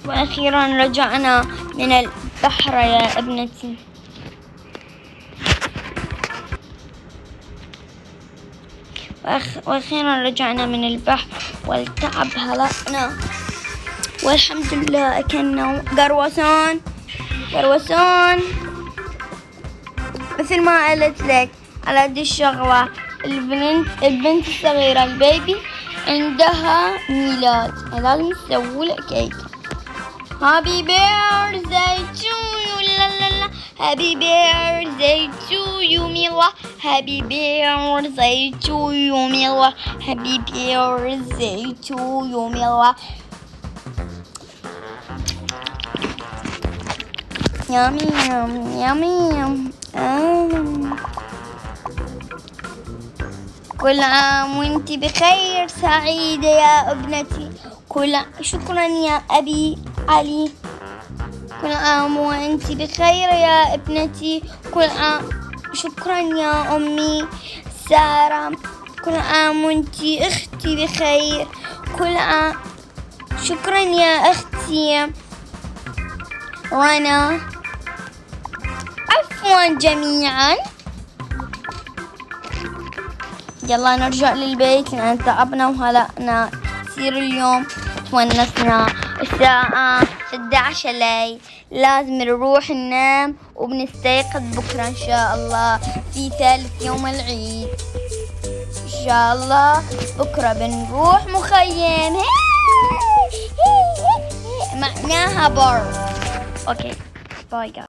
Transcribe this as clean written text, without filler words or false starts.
وأخيرا رجعنا من البحر يا ابنتي. وأخيرا رجعنا من البحر والتعب هلأنا، والحمد لله أكلنا قروسون. مثل ما قلت لك على دي الشغلة، البنت الصغيرة البيبي عندها ميلاد، لازم نسوي له كيك. Happy birthday to you لا لا لا. Happy birthday to you ميلا. Happy birthday to you ميلا. Happy birthday to you ميلا. يامي يامي. كل عام وانتي بخير سعيدة يا ابنتي. شكرا يا أبي علي. كل عام وانتي بخير يا ابنتي. شكرا يا أمي سارة. كل عام وانتي أختي بخير. شكرا يا أختي رنا. عفوا جميعا. يلا نرجع للبيت لأن تعبنا وهلأنا كثير اليوم. تونسنا الساعة 11 الليل، لازم نروح ننام وبنستيقظ بكرة إن شاء الله في ثالث يوم العيد. إن شاء الله بكرة بنروح مخيم معناها بر. أوكي باي.